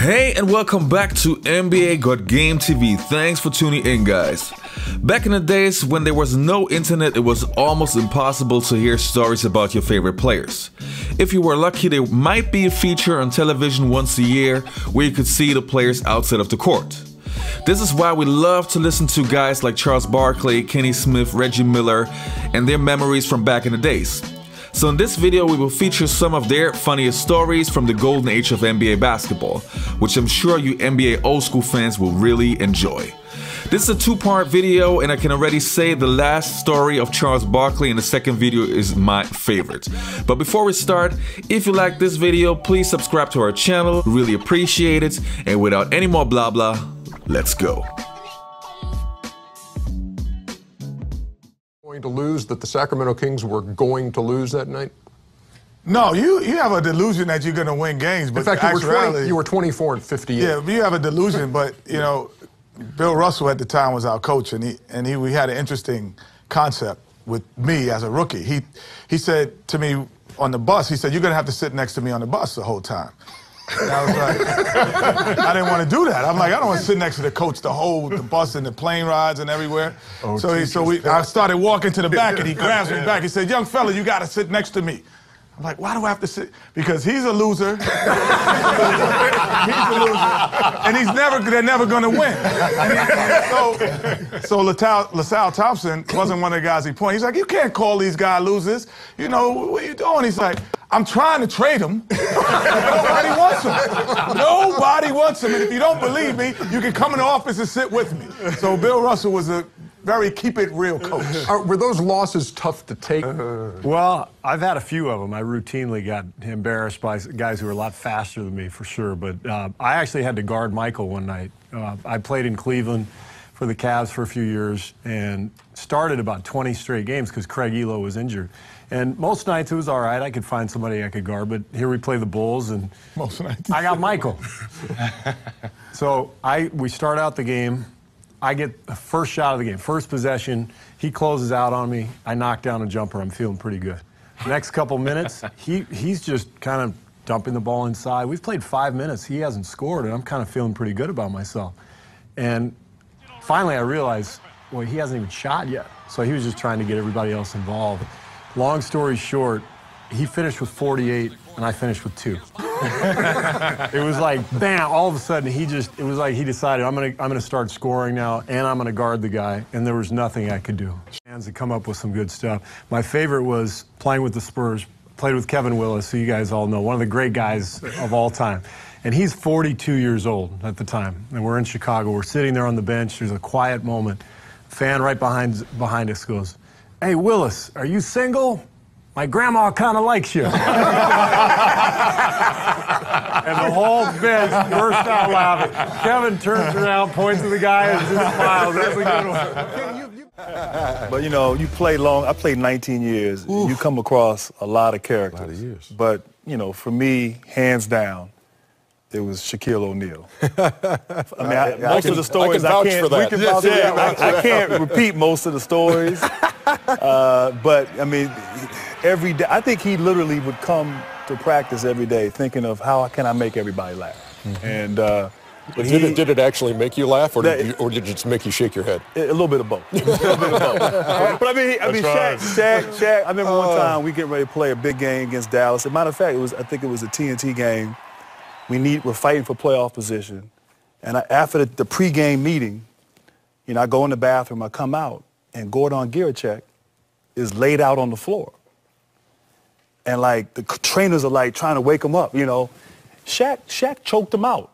Hey, and welcome back to NBA Got Game TV. Thanks for tuning in, guys. Back in the days when there was no internet, it was almost impossible to hear stories about your favorite players. If you were lucky, there might be a feature on television once a year where you could see the players outside of the court. This is why we love to listen to guys like Charles Barkley, Kenny Smith, Reggie Miller, and their memories from back in the days. So in this video, we will feature some of their funniest stories from the golden age of NBA basketball, which I'm sure you NBA old school fans will really enjoy. This is a two-part video, and I can already say the last story of Charles Barkley in the second video is my favorite. But before we start, if you like this video, please subscribe to our channel. Really appreciate it. And without any more blah blah, let's go. Going to lose, that the Sacramento Kings were going to lose that night? No, you have a delusion that you're going to win games. But in fact, you were 24 and 58. Yeah, you have a delusion. But you know, Bill Russell at the time was our coach, and we had an interesting concept with me as a rookie. He said to me on the bus, he said, "You're going to have to sit next to me on the bus the whole time." And I was like, I didn't want to do that. I'm like, I don't want to sit next to the coach the bus and the plane rides and everywhere. Oh, I started walking to the back, and he grabs me back. He said, "Young fella, you got to sit next to me." I'm like, why do I have to sit? Because he's a loser. He's a loser, and they're never going to win. So LaSalle Thompson wasn't one of the guys he pointed. He's like, you can't call these guys losers. You know, what are you doing? He's like, I'm trying to trade them. Nobody wants them. Nobody wants them. And if you don't believe me, you can come in the office and sit with me. So Bill Russell was a very keep-it-real coach. Were those losses tough to take? Well, I've had a few of them. I routinely got embarrassed by guys who were a lot faster than me, for sure. But I actually had to guard Michael one night. I played in Cleveland for the Cavs for a few years and started about 20 straight games because Craig Elo was injured. And most nights it was all right. I could find somebody I could guard. But here we play the Bulls, and most nights I got Michael. So we start out the game. I get the first shot of the game, first possession. He closes out on me. I knock down a jumper. I'm feeling pretty good. Next couple minutes, he's just kind of dumping the ball inside. We've played 5 minutes. He hasn't scored, and I'm kind of feeling pretty good about myself. And finally, I realized, well, he hasn't even shot yet. So he was just trying to get everybody else involved. Long story short, he finished with 48, and I finished with 2. It was like, bam, all of a sudden it was like he decided, I'm gonna start scoring now, and I'm gonna guard the guy, and there was nothing I could do. Fans had come up with some good stuff. My favorite was playing with the Spurs, played with Kevin Willis, who you guys all know, one of the great guys of all time. And he's 42 years old at the time, and we're in Chicago. We're sitting there on the bench. There's a quiet moment. A fan right behind us goes, "Hey, Willis, are you single? My grandma kind of likes you." And the whole bench burst out laughing. Kevin turns around, points to the guy, and just smiles. That's a good one. But you know, you play long. I played 19 years. Oof. You come across a lot of characters. A lot of years. But you know, for me, hands down, it was Shaquille O'Neal. I mean, most of the stories I can't repeat most of the stories. But I mean, every day, I think he literally would come to practice every day thinking of how can I make everybody laugh. Mm-hmm. And but did it actually make you laugh, or did it just make you shake your head? A little bit of both. But I mean, Shaq. I remember one time we getting ready to play a big game against Dallas. As a matter of fact, I think it was a TNT game. We're fighting for playoff position, and after the pregame meeting, you know, I go in the bathroom, I come out, and Gordon Girachek is laid out on the floor. And like the trainers are like trying to wake him up, you know. Shaq choked him out.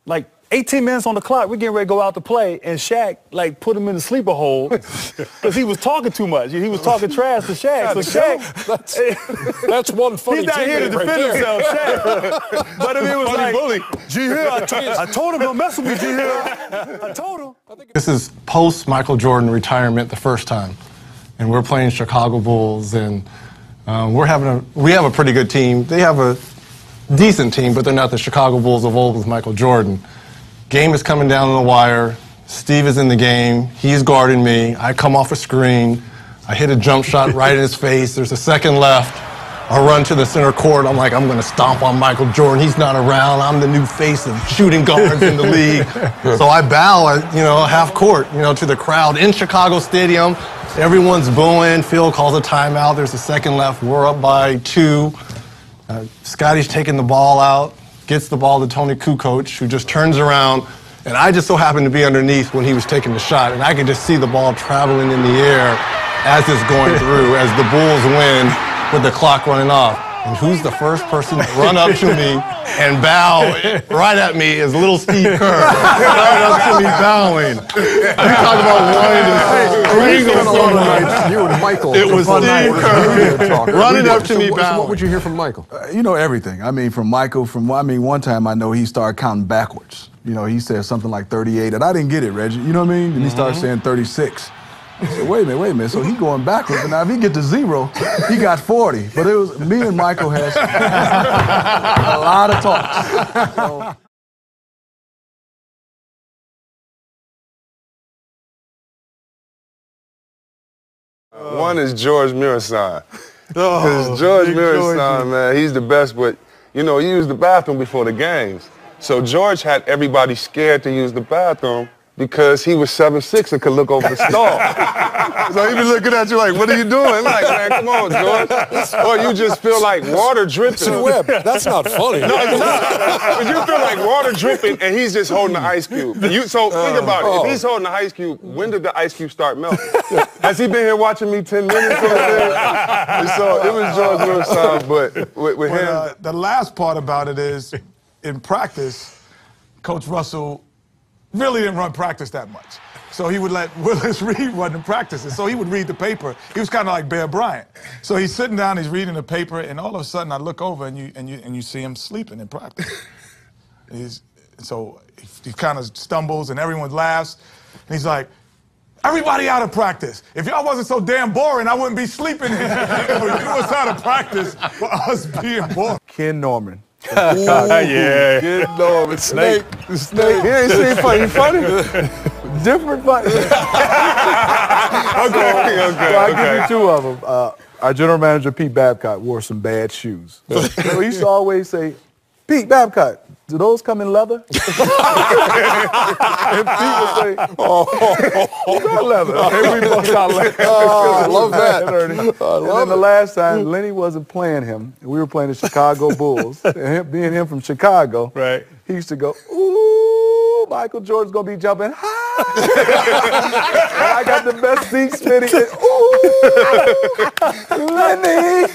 Like 18 minutes on the clock, we're getting ready to go out to play, and Shaq like put him in the sleeper hole because he was talking too much. He was talking trash to Shaq. So Shaq, that's one funny. He's not here to defend himself, Shaq. But I mean, it was funny like, bully. G-Hill, I told him don't mess with me, G-Hill. I told him. This is post Michael Jordan retirement the first time, and we're playing Chicago Bulls, and we have a pretty good team. They have a decent team, but they're not the Chicago Bulls of old with Michael Jordan. Game is coming down on the wire. Steve is in the game. He's guarding me. I come off a screen. I hit a jump shot right in his face. There's a second left. I run to the center court. I'm like, I'm going to stomp on Michael Jordan. He's not around. I'm the new face of shooting guards in the league. So I bow at, half court, to the crowd in Chicago Stadium. Everyone's booing. Phil calls a timeout. There's a second left. We're up by 2. Scotty's taking the ball out, gets the ball to Tony Kukoc, who just turns around. And I just so happened to be underneath when he was taking the shot. And I could just see the ball traveling in the air as it's going through, as the Bulls win with the clock running off. And who's the first person to run up to me and bow right at me is little Steve Kerr. Right up to me bowing. You talk about wanting to strangle someone. You and Michael. It was Steve Kerr running up to me bowing. So what would you hear from Michael? Everything. From Michael, one time I know he started counting backwards. He said something like 38, and I didn't get it, Reggie. You know what I mean? And he started saying 36. I said, wait a minute. So he going backwards. But now if he get to 0, he got 40. But it was me and Michael had a lot of talks. So. One is George Mirasan. Because George Mirasan, man, he's the best. But, he used the bathroom before the games. So George had everybody scared to use the bathroom because he was 7'6" and could look over the stall. So he be looking at you like, what are you doing? Like, man, come on, George. Or you just feel like water dripping. See, Webb, that's not funny. No, it's not. But you feel like water dripping and he's just holding the ice cube. So think about it. If he's holding the ice cube, when did the ice cube start melting? Has he been here watching me 10 minutes? So it was George Mirasan, but with him. The last part about it is, in practice, Coach Russell really didn't run practice that much. So he would let Willis Reed run the practices. So he would read the paper. He was kind of like Bear Bryant. So he's sitting down, he's reading the paper, and all of a sudden I look over and you see him sleeping in practice. So he kind of stumbles and everyone laughs. And he's like, everybody out of practice. If y'all wasn't so damn boring, I wouldn't be sleeping. You was out of practice for us being boring. Ken Norman. Yeah. Good Lord, Snake. He ain't seen funny. Different funny. Okay. So I'll give you 2 of them. Our general manager, Pete Babcock, wore some bad shoes. So he used to always say, Pete Babcock, do those come in leather? And Pete would say, you got leather. And we both got leather. I love that. And then the last time, Lenny wasn't playing him. We were playing the Chicago Bulls. And being him from Chicago, right, he used to go, ooh, Michael Jordan's going to be jumping high. And I got the best seat, Smitty. And, ooh, Lenny.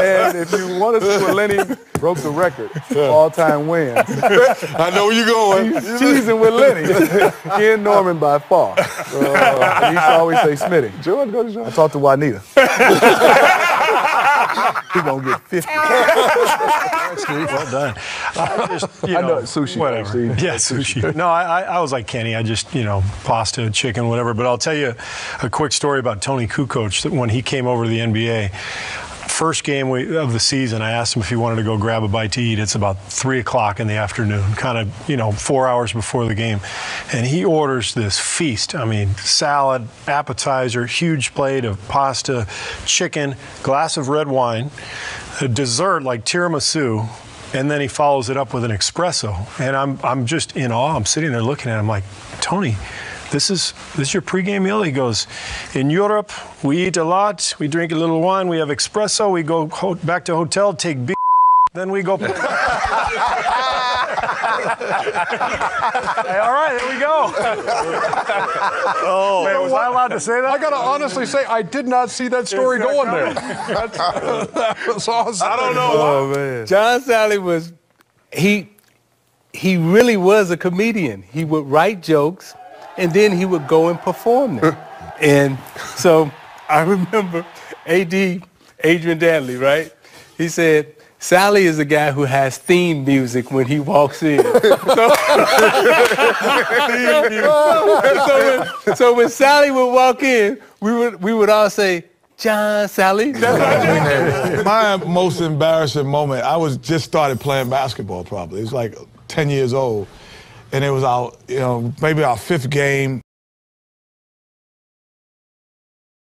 And if you want to see what Lenny broke the record, all-time wins. I know where you're going. He's cheesing with Lenny. Ken Norman by far. He used to always say, Smitty, George, go to George. I talked to Juanita. He's going to get 50. Well done. I know sushi. Whatever. Yeah, sushi. No, I was like Kenny. I just, pasta, chicken, whatever. But I'll tell you a quick story about Tony Kukoc. That when he came over to the NBA, first game of the season, I asked him if he wanted to go grab a bite to eat. It's about 3 o'clock in the afternoon, kind of, 4 hours before the game. And he orders this feast. I mean, salad, appetizer, huge plate of pasta, chicken, glass of red wine, a dessert like tiramisu, and then he follows it up with an espresso. And I'm just in awe. I'm sitting there looking at him like, Tony, this is your pregame meal? He goes, in Europe, we eat a lot, we drink a little wine, we have espresso, we go back to hotel, take big then we go. Hey, all right, here we go. Oh, man, was I allowed to say that? I got to honestly say, I did not see that story going there. That was awesome. I don't know. Oh, man. John Sally was, he really was a comedian. He would write jokes, and then he would go and perform them. And so I remember AD, Adrian Dantley, right? He said, Sally is a guy who has theme music when he walks in. So when Sally would walk in, we would all say, John Sally. My most embarrassing moment, I was just started playing basketball probably. It was like 10 years old. And it was maybe our 5th game.